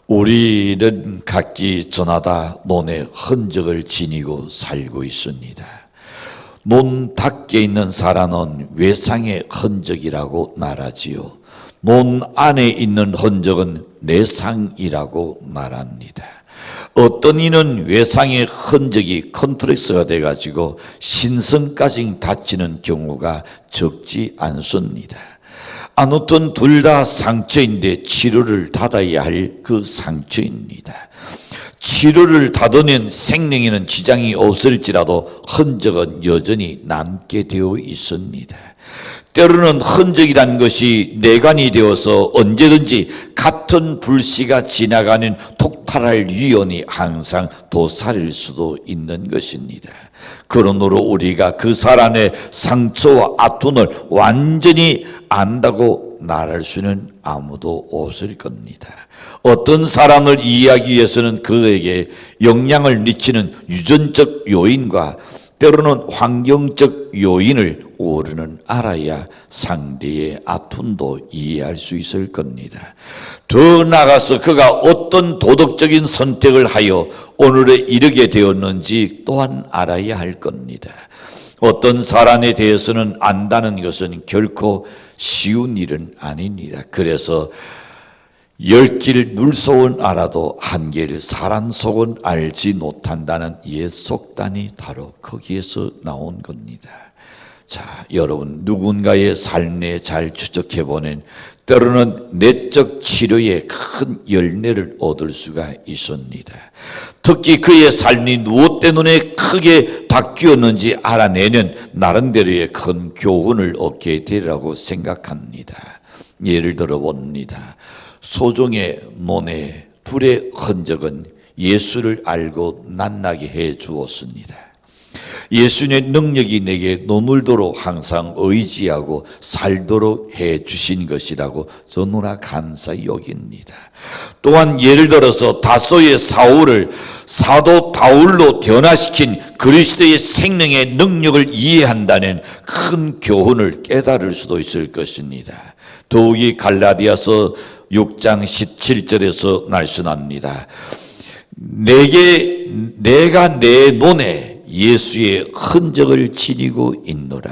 우리는 각기 저마다 논의 흔적을 지니고 살고 있습니다. 논 밖에 있는 사람은 외상의 흔적이라고 말하지요. 논 안에 있는 흔적은 내상이라고 말합니다. 어떤 이는 외상의 흔적이 컴플렉스가 돼가지고 신성까지 다치는 경우가 적지 않습니다. 아무튼 둘 다 상처인데 치료를 받아야 할 그 상처입니다. 치료를 받으면 생명에는 지장이 없을지라도 흔적은 여전히 남게 되어 있습니다. 때로는 흔적이란 것이 내관이 되어서 언제든지 같은 불씨가 지나가는 폭발할 위험이 항상 도사릴 수도 있는 것입니다. 그러므로 우리가 그 사람의 상처와 아픔을 완전히 안다고 말할 수는 아무도 없을 겁니다. 어떤 사람을 이해하기 위해서는 그에게 영향을 미치는 유전적 요인과 때로는 환경적 요인을 우리는 알아야 상대의 아픔도 이해할 수 있을 겁니다. 더 나아가서 그가 어떤 도덕적인 선택을 하여 오늘에 이르게 되었는지 또한 알아야 할 겁니다. 어떤 사람에 대해서는 안다는 것은 결코 쉬운 일은 아닙니다. 그래서 10길 물속은 알아도 한 길 사람 속은 알지 못한다는 옛 속단이 바로 거기에서 나온 겁니다. 자, 여러분 누군가의 삶에 잘 추적해보는 때로는 내적 치료에 큰 열매를 얻을 수가 있습니다. 특히 그의 삶이 무엇 때문에 크게 바뀌었는지 알아내는 나름대로의 큰 교훈을 얻게 되리라고 생각합니다. 예를 들어 봅니다. 소종의 논의 둘의 흔적은 예수를 알고 낫나게 해 주었습니다. 예수의 능력이 내게 노늘도록 항상 의지하고 살도록 해 주신 것이라고 저누나 간사히 여깁니다. 또한 예를 들어서 다소의 사울을 사도 바울로 변화시킨 그리스도의 생명의 능력을 이해한다는 큰 교훈을 깨달을 수도 있을 것입니다. 더욱이 갈라디아서 6장 17절에서 말씀합니다. 내가 내 논에 예수의 흔적을 지니고 있노라.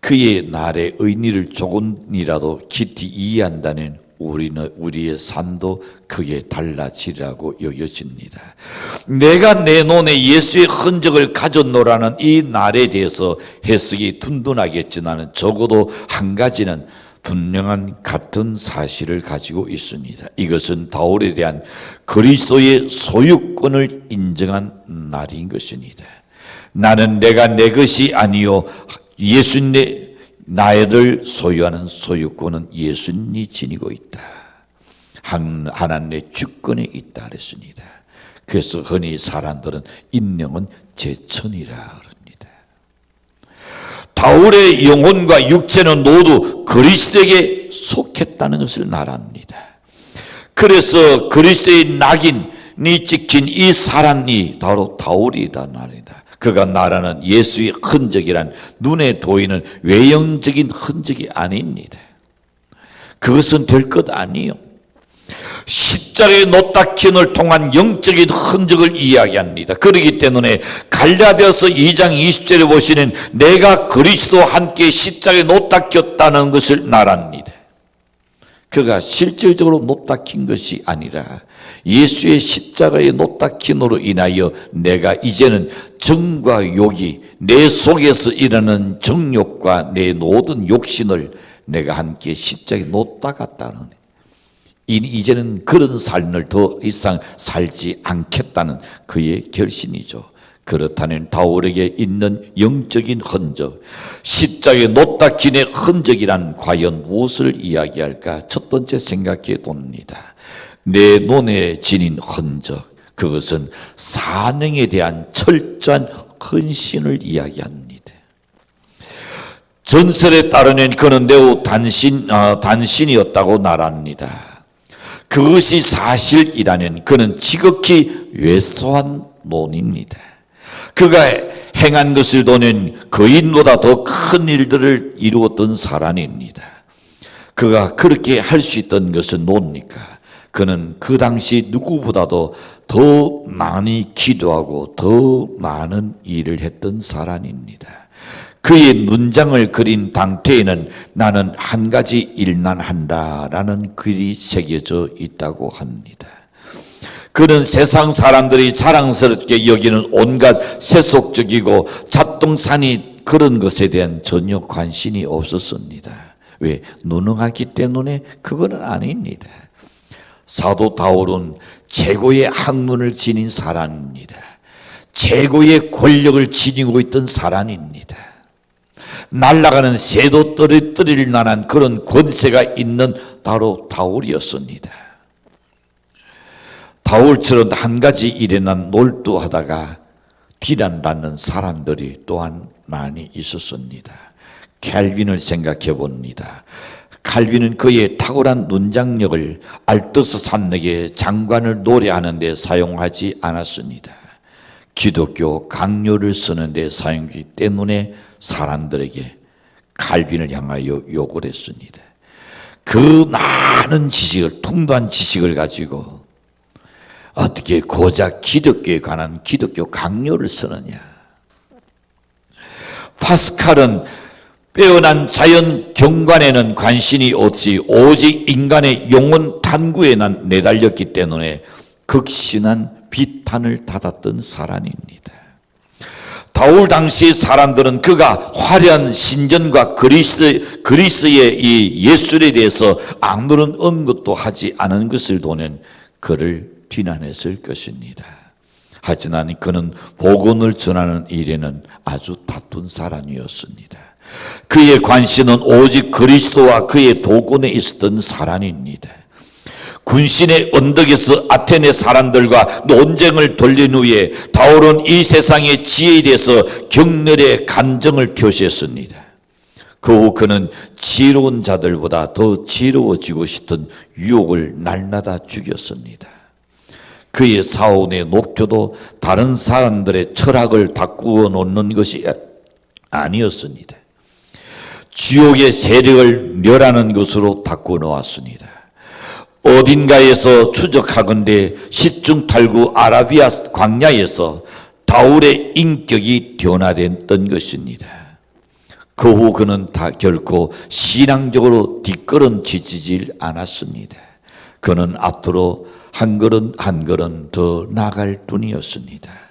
그의 날의 의미를 조금이라도 깊이 이해한다는 우리의 삶도 크게 달라지라고 여겨집니다. 내가 내 논에 예수의 흔적을 가졌노라는 이 날에 대해서 해석이 둔둔하겠지만 적어도 한 가지는 분명한 같은 사실을 가지고 있습니다. 이것은 바울에 대한 그리스도의 소유권을 인정한 날인 것입니다. 나는 내가 내 것이 아니요 예수님 나를 소유하는 소유권은 예수님이 지니고 있다. 하나님의 주권에 있다 그랬습니다. 그래서 흔히 사람들은 인명은 제천이라 그럽니다. 바울의 영혼과 육체는 모두 그리스도에게 속했다는 것을 말합니다. 그래서 그리스도의 낙인이 찍힌 이 사람이 바로 바울이다 말입니다. 그가 말하는 예수의 흔적이란 눈에 보이는 외형적인 흔적이 아닙니다. 그것은 될 것 아니요. 십자가의 노딱힘을 통한 영적인 흔적을 이야기합니다. 그렇기 때문에 갈라디아서 2장 20절에 보시는 내가 그리스도와 함께 십자가에 노딱혔다는 것을 말합니다. 그가 실질적으로 노딱힌 것이 아니라 예수의 십자가의 노딱힘으로 인하여 내가 이제는 정과 욕이 내 속에서 일어나는 정욕과 내 모든 욕심을 내가 함께 십자가에 노딱았다는 이제는 그런 삶을 더 이상 살지 않겠다는 그의 결심이죠. 그렇다면 바울에게 있는 영적인 흔적, 십자가의 노딱힌의 흔적이란 과연 무엇을 이야기할까? 첫 번째 생각해 봅니다. 내 눈에 지닌 흔적, 그것은 사명에 대한 철저한 헌신을 이야기합니다. 전설에 따르면 그는 매우 단신이었다고 말합니다. 그것이 사실이라면 그는 지극히 왜소한 논입니다. 그가 행한 것을 보는 거인보다 더 큰 일들을 이루었던 사람입니다. 그가 그렇게 할 수 있던 것은 뭡니까? 그는 그 당시 누구보다도 더 많이 기도하고 더 많은 일을 했던 사람입니다. 그의 문장을 그린 당태에는 나는 한 가지 일만 한다라는 글이 새겨져 있다고 합니다. 그는 세상 사람들이 자랑스럽게 여기는 온갖 세속적이고 잡동사니 그런 것에 대한 전혀 관심이 없었습니다. 왜? 무능하기 때문에 그거는 아닙니다. 사도 바울은 최고의 학문을 지닌 사람입니다. 최고의 권력을 지니고 있던 사람입니다. 날아가는 새도 떨어뜨릴 만한 그런 권세가 있는 바로 바울이었습니다. 바울처럼 한 가지 일에만 몰두하다가 비난받는 사람들이 또한 많이 있었습니다. 칼빈을 생각해 봅니다. 칼빈은 그의 탁월한 논장력을 알떡스 산맥의 장관을 노래하는 데 사용하지 않았습니다. 기독교 강요를 쓰는 데 사용하기 때문에 사람들에게 칼빈을 향하여 욕을 했습니다. 그 많은 지식을, 풍부한 지식을 가지고 어떻게 고작 기독교에 관한 기독교 강요를 쓰느냐. 파스칼은 빼어난 자연 경관에는 관심이 없이 오직 인간의 영혼 탐구에만 내달렸기 때문에 극심한 비탄을 받았던 사람입니다. 바울 당시 사람들은 그가 화려한 신전과 그리스의 이 예술에 대해서 아무런 언급도 하지 않은 것을 보는 그를 비난했을 것입니다. 하지만 그는 복음을 전하는 일에는 아주 다툰 사람이었습니다. 그의 관심은 오직 그리스도와 그의 복음에 있었던 사람입니다. 군신의 언덕에서 아테네 사람들과 논쟁을 돌린 후에 바울은 이 세상의 지혜에 대해서 격렬의 감정을 표시했습니다. 그 후 그는 지혜로운 자들보다 더 지혜로워지고 싶은 유혹을 날마다 죽였습니다. 그의 사원의 목표도 다른 사람들의 철학을 바꾸어 놓는 것이 아니었습니다. 지옥의 세력을 멸하는 것으로 바꾸어 놓았습니다. 어딘가에서 추적하건대 시중탈구 아라비아 광야에서 바울의 인격이 변화됐던 것입니다. 그 후 그는 다 결코 신앙적으로 뒷걸음치지 않았습니다. 그는 앞으로 한 걸음 한 걸음 더 나아갈 뿐이었습니다.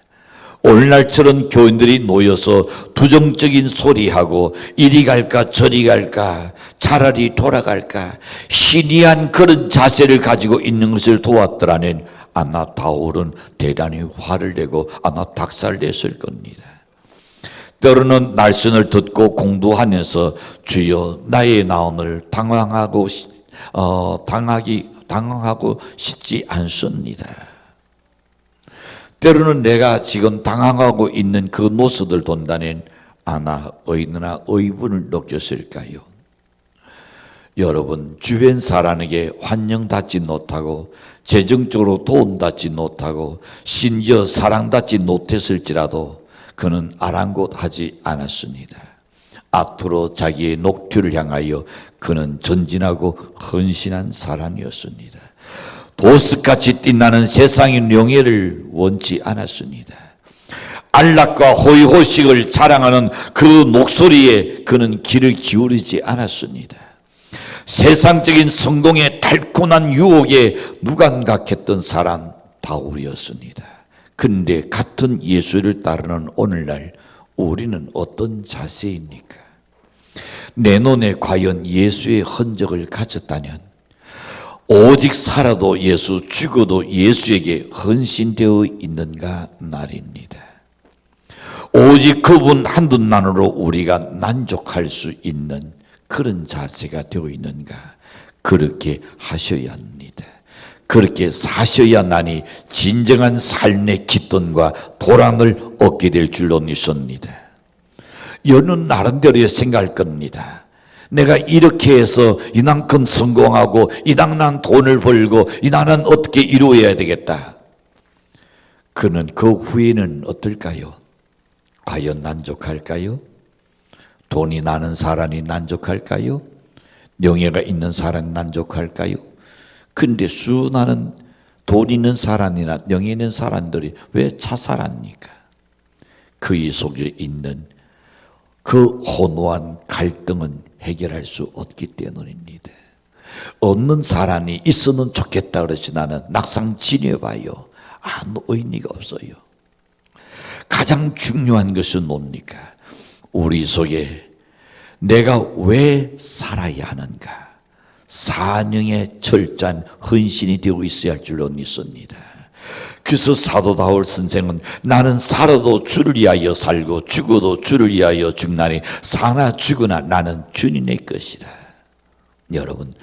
오늘날처럼 교인들이 모여서 부정적인 소리하고 이리 갈까 저리 갈까 차라리 돌아갈까 신이한 그런 자세를 가지고 있는 것을 도왔더라면 아마 바울은 대단히 화를 내고 아마 박살냈을 겁니다. 때로는 말씀을 듣고 공부하면서 주여 나의 마음을 당황하고 싶지 않습니다. 때로는 내가 지금 당황하고 있는 그 모습을 본다면 아나 얼마나 의분을 느꼈을까요? 여러분 주변 사람에게 환영받지 못하고 재정적으로 도움받지 못하고 심지어 사랑받지 못했을지라도 그는 아랑곳하지 않았습니다. 앞으로 자기의 목표를 향하여 그는 전진하고 헌신한 사람이었습니다. 보석같이 빛나는 세상의 명예를 원치 않았습니다. 안락과 호의호식을 자랑하는 그 목소리에 그는 귀를 기울이지 않았습니다. 세상적인 성공의 달콤한 유혹에 무감각했던 사람 바울이었습니다. 근데 같은 예수를 따르는 오늘날 우리는 어떤 자세입니까? 내 눈에 과연 예수의 흔적을 가졌다면 오직 살아도 예수, 죽어도 예수에게 헌신되어 있는가 말입니다. 오직 그분 한 분만으로 우리가 만족할 수 있는 그런 자세가 되어 있는가? 그렇게 하셔야 합니다. 그렇게 사셔야만이 진정한 삶의 기쁨과 보람을 얻게 될 줄로 믿습니다. 여러분 나름대로 생각할 겁니다. 내가 이렇게 해서 이만큼 성공하고 이만한 돈을 벌고 이만한 어떻게 이루어야 되겠다. 그는 그 후에는 어떨까요? 과연 만족할까요? 돈이 나는 사람이 만족할까요? 명예가 있는 사람이 만족할까요? 근데 수많은 돈 있는 사람이나 명예 있는 사람들이 왜 자살합니까? 그의 속에 있는 그 혼화한 갈등은 해결할 수 없기 때문입니다. 없는 사람이 있으면 좋겠다 그러지 나는 막상 지내봐요. 아무 의미가 없어요. 가장 중요한 것은 뭡니까? 우리 속에 내가 왜 살아야 하는가? 사명의 철저한 헌신이 되고 있어야 할 줄로 믿습니다. 그래서 사도 바울 선생은 나는 살아도 주를 위하여 살고 죽어도 주를 위하여 죽나니 사나 죽으나 나는 주님의 것이다. 여러분,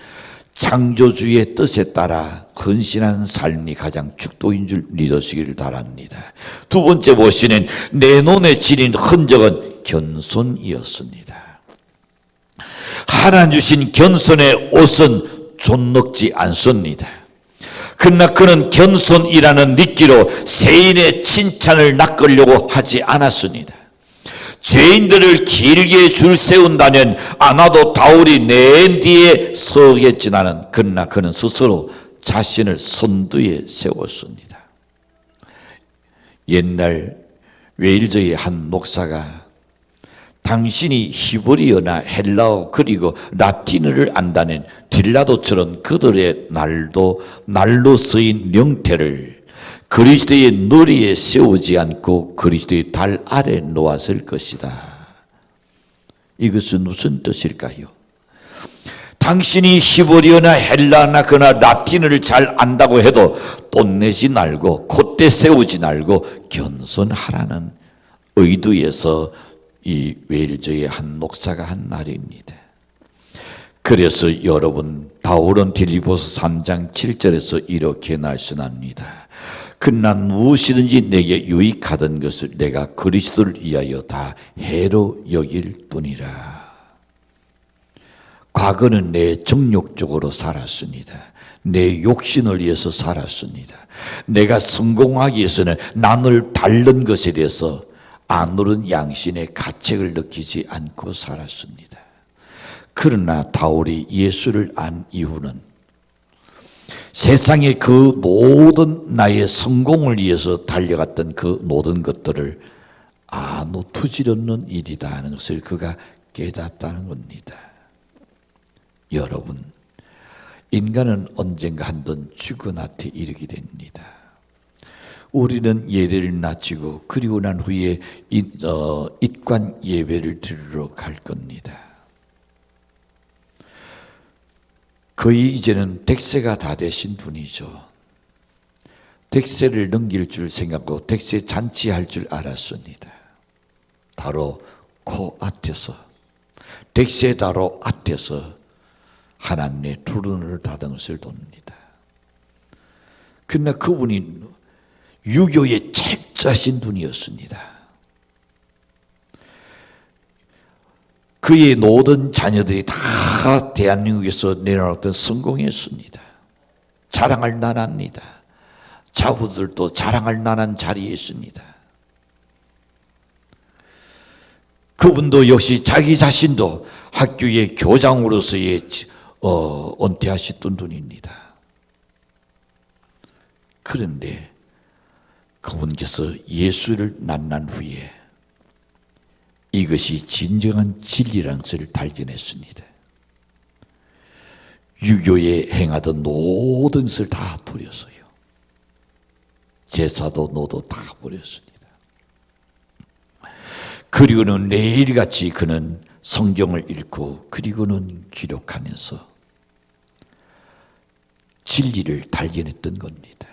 창조주의 뜻에 따라 헌신하는 삶이 가장 축도인 줄 믿으시기를 바랍니다. 두 번째 보시는 내 눈에 지닌 흔적은 겸손이었습니다. 하나님 주신 겸손의 옷은 존넉지 않습니다. 그러나 그는 겸손이라는 미끼로 세인의 칭찬을 낚으려고 하지 않았습니다. 죄인들을 길게 줄 세운다면 아마도 바울이 내 뒤에 서겠지 나는. 그러나 그는 스스로 자신을 선두에 세웠습니다. 옛날 웨일즈의 한 목사가 당신이 히브리어나 헬라어 그리고 라틴어를 안다는 딜라도처럼 그들의 날로 쓰인 명태를 그리스도의 누리에 세우지 않고 그리스도의 달 아래 놓았을 것이다. 이것은 무슨 뜻일까요? 당신이 히브리어나 헬라어나 그나 라틴어를 잘 안다고 해도 돈 내지 말고 콧대 세우지 말고 겸손하라는 의도에서 이 웨일즈의 한 목사가 한 말입니다. 그래서 여러분, 바울은 빌립보서 3장 7절에서 이렇게 말씀합니다. 그러나 무엇이든지 내게 유익하던 것을 내가 그리스도를 위하여 다 해로 여길 뿐이라. 과거는 내 정욕적으로 살았습니다. 내 욕심을 위해서 살았습니다. 내가 성공하기 위해서는 남을 밟는 것에 대해서 아무런 양심의 가책을 느끼지 않고 살았습니다. 그러나 바울이 예수를 안 이후는 세상의 그 모든 나의 성공을 위해서 달려갔던 그 모든 것들을 아무 투지없는 일이다 하는 것을 그가 깨닫다는 겁니다. 여러분, 인간은 언젠가 한번 죽은 앞에 이르게 됩니다. 우리는 예배를 마치고 그리고 난 후에 입관 예배를 드리러 갈 겁니다. 거의 이제는 덱세가 다 되신 분이죠. 덱세를 넘길 줄 생각하고 덱세 잔치할 줄 알았습니다. 바로 코 앞에서, 덱세 바로 앞에서 하나님의 두 눈을 닫은 것을 돕니다. 그러나 그분이 유교의 책자신 분이었습니다. 그의 모든 자녀들이 다 대한민국에서 내려놨던 성공했습니다. 자랑할 만합니다. 자부들도 자랑할 만한 자리에 있습니다. 그분도 역시 자기 자신도 학교의 교장으로서의 은퇴하셨던 분입니다. 그런데 그분께서 예수를 만난 후에 이것이 진정한 진리라는 것을 발견했습니다. 유교에 행하던 모든 것을 다 버렸어요. 제사도 노도 다 버렸습니다. 그리고는 매일같이 그는 성경을 읽고 그리고는 기록하면서 진리를 발견했던 겁니다.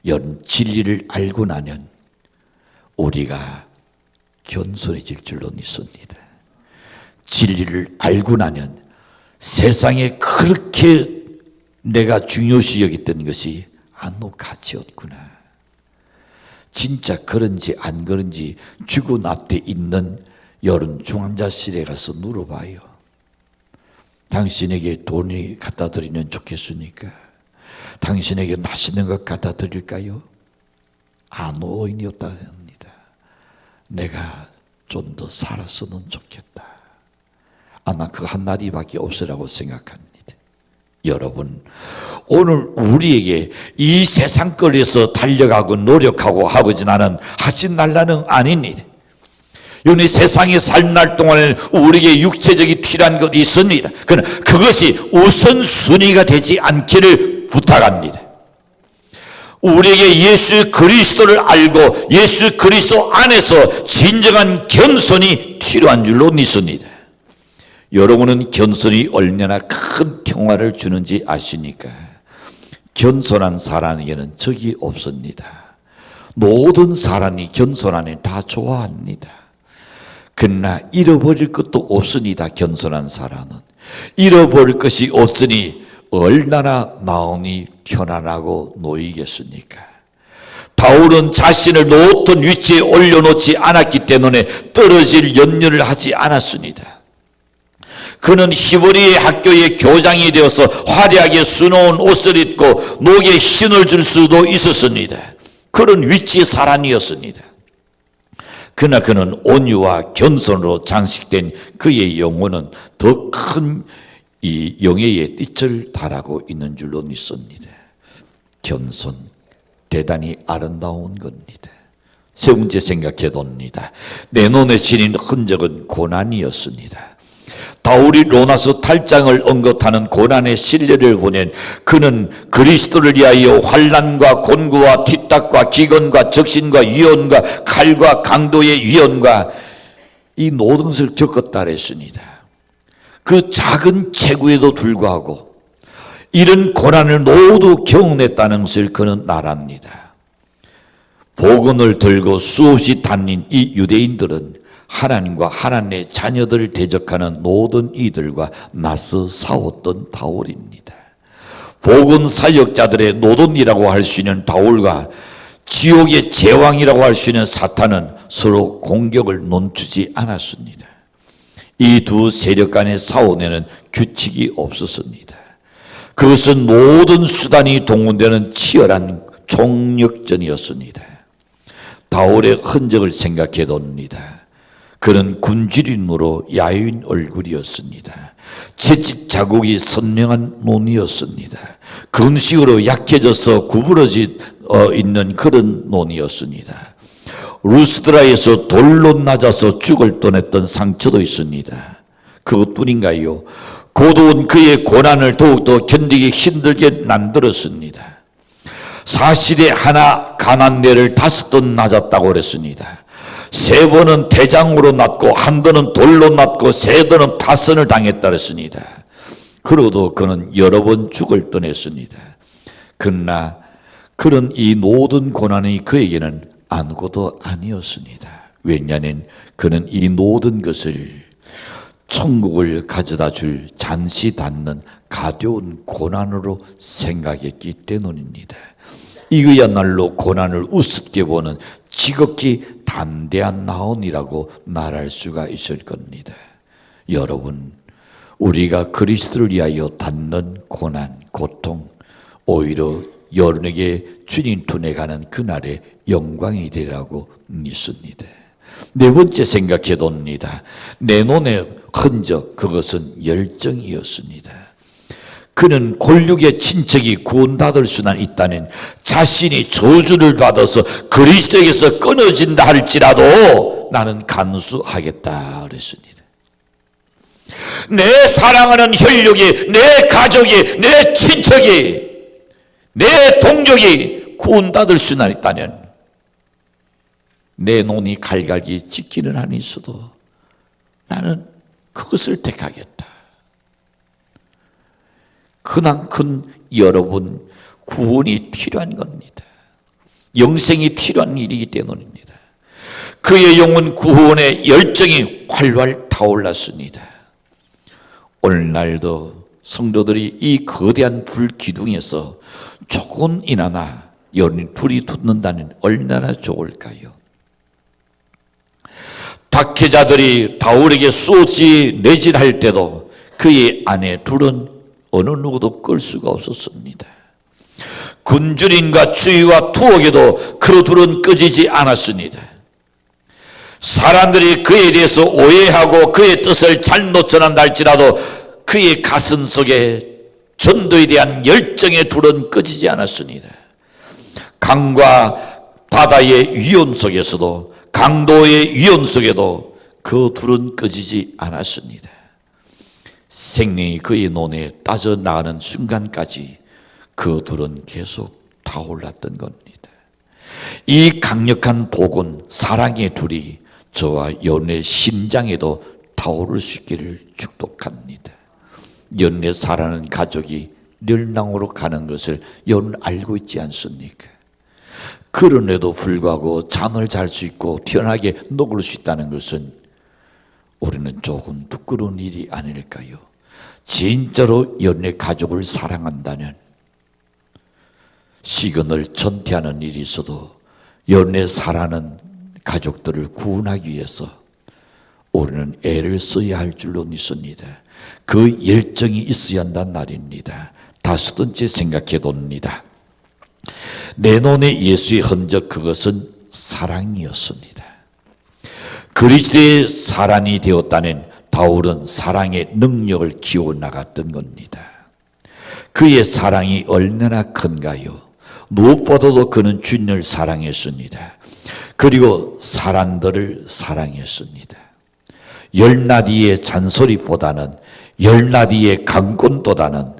여러분, 진리를 알고 나면 우리가 겸손해질 줄로 믿습니다. 진리를 알고 나면 세상에 그렇게 내가 중요시 여겼던 것이 아무 가치 없구나. 진짜 그런지 안 그런지 죽은 앞에 있는 여러분 중환자실에 가서 물어봐요. 당신에게 돈이 갖다 드리면 좋겠습니까? 당신에게 맛있는 것 갖다 드릴까요? 아무 의미 없다 합니다. 내가 좀 더 살았으면 좋겠다. 나 그 한마디밖에 없으라고 생각합니다. 여러분, 오늘 우리에게 이 세상 거리에서 달려가고 노력하고 하진 날라는 아닙니다. 이 세상에 살 날 동안에는 우리에게 육체적인 필요한 것이 있습니다. 그러나 그것이 우선순위가 되지 않기를 부탁합니다. 우리에게 예수 그리스도를 알고 예수 그리스도 안에서 진정한 겸손이 필요한 줄로 믿습니다. 여러분은 겸손이 얼마나 큰 평화를 주는지 아십니까? 겸손한 사람에게는 적이 없습니다. 모든 사람이 겸손하면 다 좋아합니다. 그러나 잃어버릴 것도 없습니다. 겸손한 사람은 잃어버릴 것이 없으니 얼마나 마음이 편안하고 놓이겠습니까? 바울은 자신을 높은 위치에 올려놓지 않았기 때문에 떨어질 염려를 하지 않았습니다. 그는 히브리 학교의 교장이 되어서 화려하게 수놓은 옷을 입고 목에 힘을 줄 수도 있었습니다. 그런 위치의 사람이었습니다. 그러나 그는 온유와 겸손으로 장식된 그의 영혼은 더 큰 이 영예의 빛을 달하고 있는 줄로 믿습니다. 겸손, 대단히 아름다운 겁니다. 세 번째 생각해 봅니다. 내 눈에 지닌 흔적은 고난이었습니다. 바울이 로마서 8장을 언급하는 고난의 신뢰를 보낸 그는 그리스도를 위하여 환난과 곤고와 핍박과 기근과 적신과 위험과 칼과 강도의 위험과 이 모든 것을 겪었다 했습니다. 그 작은 체구에도 불구하고 이런 고난을 모두 경험했다는 것을 그는 말합니다. 복음을 들고 수없이 다닌 이 유대인들은 하나님과 하나님의 자녀들을 대적하는 모든 이들과 맞서 싸웠던 바울입니다. 복음 사역자들의 노동이라고 할 수 있는 바울과 지옥의 제왕이라고 할 수 있는 사탄은 서로 공격을 멈추지 않았습니다. 이 두 세력 간의 싸움에는 규칙이 없었습니다. 그것은 모든 수단이 동원되는 치열한 총력전이었습니다. 바울의 흔적을 생각해 봅니다. 그는 굶주림으로 야윈 얼굴이었습니다. 채찍 자국이 선명한 눈이었습니다. 금식으로 약해져서 구부러져 있는 그런 눈이었습니다. 루스드라에서 돌로 맞아서 죽을 뻔했던 상처도 있습니다. 그것뿐인가요? 고도운 그의 고난을 더욱더 견디기 힘들게 만들었습니다. 사실에 하나 가난내를 5번 맞았다고 그랬습니다. 3번은 대장으로 맞고 1번은 돌로 맞고 3번은 파선을 당했다 그랬습니다. 그러도 그는 여러 번 죽을 뻔했습니다. 그러나 그런 이 모든 고난이 그에게는 아무것도 아니었습니다. 왜냐하면 그는 이 모든 것을 천국을 가져다 줄 잔시 닿는 가벼운 고난으로 생각했기 때문입니다. 이거야말로 고난을 우습게 보는 지극히 담대한 나온이라고 말할 수가 있을 겁니다. 여러분, 우리가 그리스도를 위하여 받는 고난, 고통, 오히려 여러분에게 주님 품에 가는 그날의 영광이 되라고 믿습니다. 네 번째 생각해 봅니다. 내 눈의 흔적, 그것은 열정이었습니다. 그는 골육의 친척이 구원받을 수는 있다는 자신이 저주를 받아서 그리스도에게서 끊어진다 할지라도 나는 간수하겠다 그랬습니다. 내 사랑하는 혈육이, 내 가족이, 내 친척이, 내 동족이 구원받을 수는 있다면 내 눈이 갈갈기 찢기는 한이 있어도 나는 그것을 택하겠다. 그만큼 여러분 구원이 필요한 겁니다. 영생이 필요한 일이기 때문입니다. 그의 영혼 구원의 열정이 활활 타올랐습니다. 오늘날도 성도들이 이 거대한 불 기둥에서 조금이나마 여러분이 불이 붙는다면 얼마나 좋을까요? 박해자들이 바울에게 쏘지 내질할 때도 그의 안에 둘은 어느 누구도 끌 수가 없었습니다. 굶주림과 추위와 투옥에도 그 둘은 꺼지지 않았습니다. 사람들이 그에 대해서 오해하고 그의 뜻을 잘못 전한다 할지라도 그의 가슴 속에 전도에 대한 열정의 불은 꺼지지 않았습니다. 강과 바다의 위험 속에서도, 강도의 위험 속에도 그 불은 꺼지지 않았습니다. 생명이 그의 논에 빠져나가는 순간까지 그 불은 계속 타올랐던 겁니다. 이 강력한 복은, 사랑의 불이 저와 여러분의 심장에도 타오를 수 있기를 축복합니다. 여러분의 사랑하는 가족이 멸망으로 가는 것을 여러분 알고 있지 않습니까? 그런에도 불구하고 잠을 잘 수 있고 편하게 녹을 수 있다는 것은 우리는 조금 부끄러운 일이 아닐까요? 진짜로 여러분의 가족을 사랑한다면 시간을 전퇴하는 일이 있어도 여러분의 사랑하는 가족들을 구원하기 위해서 우리는 애를 써야 할 줄로 믿습니다. 그 열정이 있어야 한다는 말입니다. 다섯 번째 생각해 봅니다. 내 눈에 예수의 흔적, 그것은 사랑이었습니다. 그리스도의 사랑이 되었다는 바울은 사랑의 능력을 키워나갔던 겁니다. 그의 사랑이 얼마나 큰가요? 무엇보다도 그는 주님을 사랑했습니다. 그리고 사람들을 사랑했습니다. 열나디의 잔소리보다는, 열나디의 강권보다는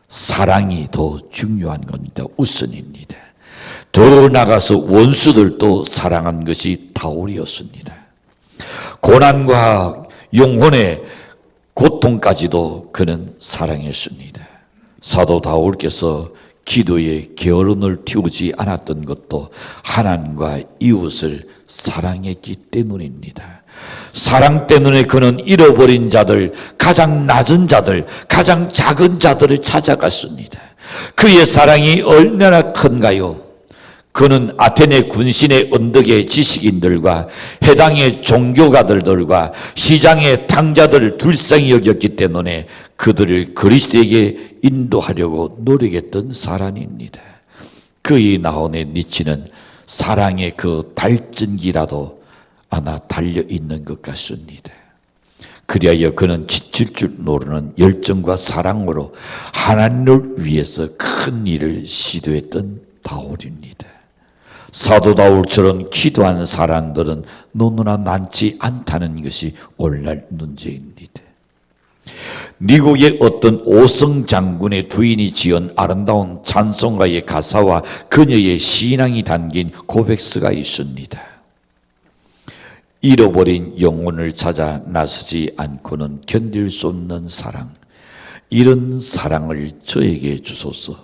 사랑이 더 중요한 겁니다. 우선입니다. 더 나아가서 원수들도 사랑한 것이 바울이었습니다. 고난과 영혼의 고통까지도 그는 사랑했습니다. 사도 바울께서 기도에 게으름을 틔우지 않았던 것도 하나님과 이웃을 사랑했기 때문입니다. 사랑 때문에 그는 잃어버린 자들, 가장 낮은 자들, 가장 작은 자들을 찾아갔습니다. 그의 사랑이 얼마나 큰가요? 그는 아테네 군신의 언덕의 지식인들과 해당의 종교가들과 시장의 탕자들을 불쌍히 여겼기 때문에 그들을 그리스도에게 인도하려고 노력했던 사람입니다. 그의 나온의 니치는 사랑의 그 발전기라도 하나 달려있는 것 같습니다. 그리하여 그는 지칠 줄 모르는 열정과 사랑으로 하나님을 위해서 큰 일을 시도했던 바울입니다. 사도 바울처럼 기도하는 사람들은 너무나 많지 않다는 것이 오늘날 문제입니다. 미국의 어떤 오성 장군의 부인이 지은 아름다운 찬송가의 가사와 그녀의 신앙이 담긴 고백서가 있습니다. 잃어버린 영혼을 찾아 나서지 않고는 견딜 수 없는 사랑, 이런 사랑을 저에게 주소서.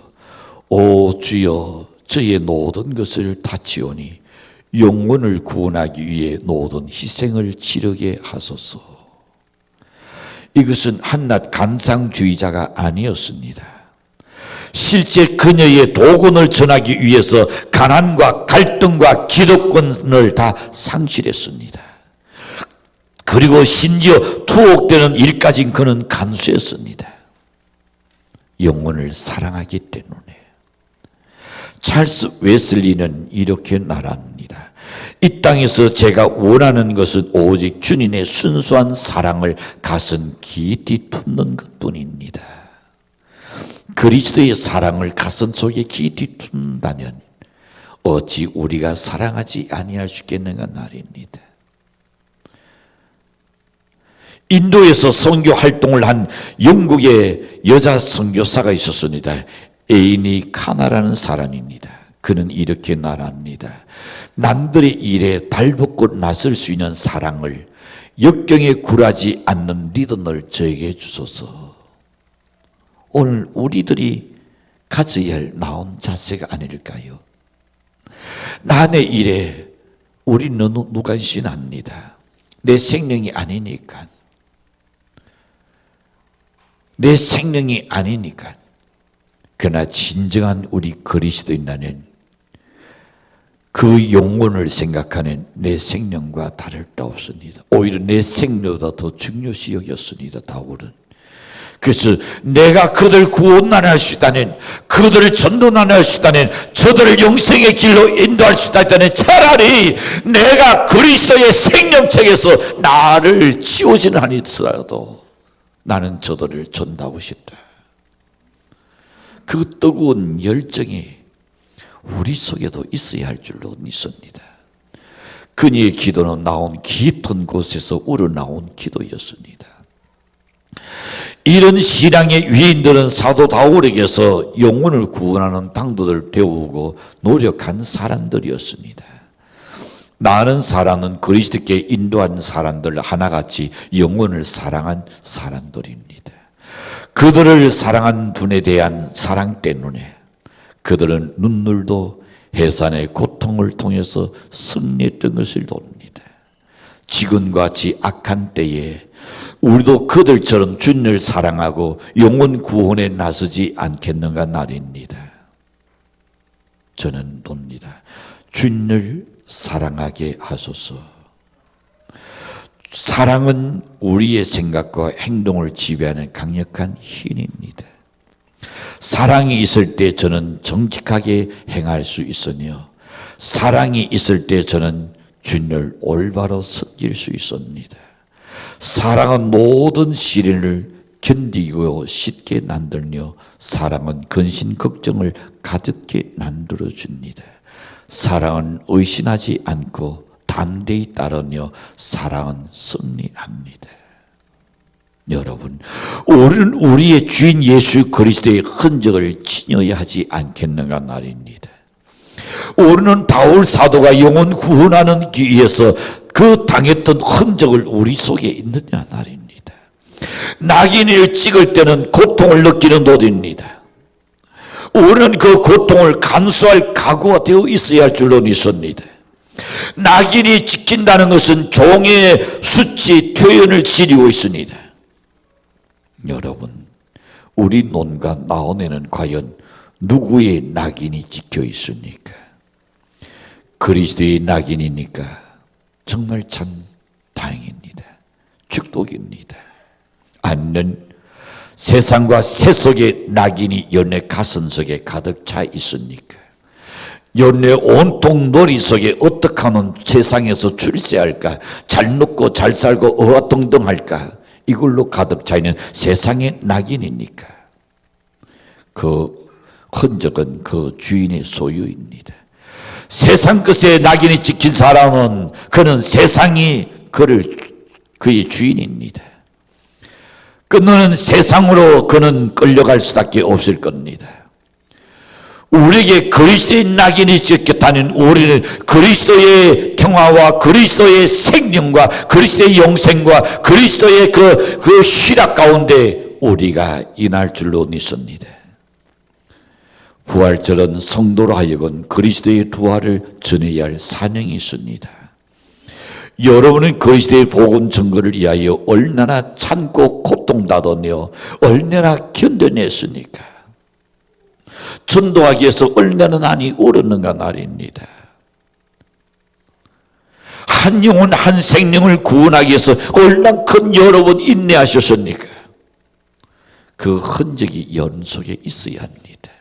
오 주여, 저의 모든 것을 바치오니 영혼을 구원하기 위해 모든 희생을 치르게 하소서. 이것은 한낱 감상주의자가 아니었습니다. 실제 그녀의 복음을 전하기 위해서 가난과 갈등과 기득권을 다 상실했습니다. 그리고 심지어 투옥되는 일까지 그는 간수했습니다. 영혼을 사랑하기 때문에. 찰스 웨슬리는 이렇게 말합니다. 이 땅에서 제가 원하는 것은 오직 주님의 순수한 사랑을 가슴 깊이 품는 것뿐입니다. 그리스도의 사랑을 가슴 속에 깊이 품는다면 어찌 우리가 사랑하지 아니할 수 있겠는가 말입니다. 인도에서 선교 활동을 한 영국의 여자 선교사가 있었습니다. 에이니 카나라는 사람입니다. 그는 이렇게 말합니다. 남들의 일에 발벗고 나설 수 있는 사랑을, 역경에 굴하지 않는 리더를 저에게 주소서. 오늘 우리들이 가져야 할 나온 자세가 아닐까요? 남의 일에 우리는 너무 무관심합니다. 내 생명이 아니니까. 내 생명이 아니니까. 그러나 진정한 우리 그리스도인은 그 영혼을 생각하는 내 생명과 다를 바 없습니다. 오히려 내 생명보다 더 중요시 여겼습니다. 바울은. 그래서 내가 그들 구원하할 수 있다는, 그들을 전도하할 수 있다는, 저들을 영생의 길로 인도할 수 있다는, 차라리 내가 그리스도의 생명책에서 나를 지워지는 한이 있어도 나는 저들을 전도하고 싶다. 그 뜨거운 열정이 우리 속에도 있어야 할 줄로 믿습니다. 그녀의 기도는 나온 깊은 곳에서 우러나온 기도였습니다. 이런 신앙의 위인들은 사도 바울에게서 영혼을 구원하는 방도를 배우고 노력한 사람들이었습니다. 나는 사람은 그리스도께 인도한 사람들 하나같이 영혼을 사랑한 사람들입니다. 그들을 사랑한 분에 대한 사랑 때문에 그들은 눈물도 해산의 고통을 통해서 승리했던 것을 돕니다. 지금과 같이 악한 때에 우리도 그들처럼 주님을 사랑하고 영혼 구원에 나서지 않겠는가 말입니다. 저는 돕니다. 주님을 사랑하게 하소서. 사랑은 우리의 생각과 행동을 지배하는 강력한 힘입니다. 사랑이 있을 때 저는 정직하게 행할 수 있으며 사랑이 있을 때 저는 주님을 올바로 섬길 수 있습니다. 사랑은 모든 시련을 견디고 쉽게 만들며 사랑은 근심 걱정을 가볍게 만들어 줍니다. 사랑은 의심하지 않고 담대히 따르며 사랑은 승리합니다. 여러분, 우리는 우리의 주인 예수 그리스도의 흔적을 지녀야 하지 않겠는가 말입니다. 우리는 바울 사도가 영혼 구원하는 위해서 그 당했던 흔적을 우리 속에 있느냐 말입니다. 낙인을 찍을 때는 고통을 느끼는 노입니다. 우리는 그 고통을 감수할 각오가 되어 있어야 할 줄로 믿습니다. 낙인이 찍힌다는 것은 종의 수치, 퇴연을 지니고 있습니다. 여러분, 우리 눈과 나온에는 과연 누구의 낙인이 찍혀 있습니까? 그리스도의 낙인이니까 정말 참 다행입니다. 축복입니다. 아니면 세상과 세속의 낙인이 연애 가슴속에 가득 차 있으니까 연애 온통 놀이 속에 어떻게 하면 세상에서 출세할까, 잘 먹고 잘 살고 어화동동할까, 이걸로 가득 차 있는 세상의 낙인이니까 그 흔적은 그 주인의 소유입니다. 세상 것에 낙인이 찍힌 사람은 그는 세상이 그의 주인입니다. 그는 세상으로 그는 끌려갈 수밖에 없을 겁니다. 우리에게 그리스도의 낙인이 찍혔다는 우리는 그리스도의 평화와 그리스도의 생명과 그리스도의 영생과 그리스도의 그 희락 가운데 우리가 인할 줄로 믿습니다. 부활절은 성도로 하여금 그리스도의 부활을 전해야 할 사명이 있습니다. 여러분은 그리스도의 복음 증거를 위하여 얼마나 참고 고통받으며 얼마나 견뎌냈습니까? 전도하기 위해서 얼마나 많이 울었는가 말입니다. 한 영혼 한 생명을 구원하기 위해서 얼마나 큰 여러 번 인내하셨습니까? 그 흔적이 연속에 있어야 합니다.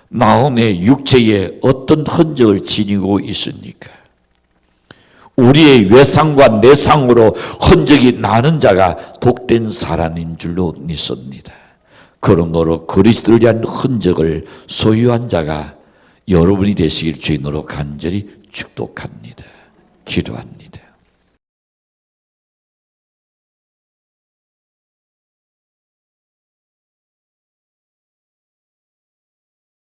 마음의 육체에 어떤 흔적을 지니고 있습니까? 우리의 외상과 내상으로 흔적이 나는 자가 독된 사람인 줄로 믿습니다. 그러므로 그리스도를 위한 흔적을 소유한 자가 여러분이 되시길 주인으로 간절히 축복합니다. 기도합니다.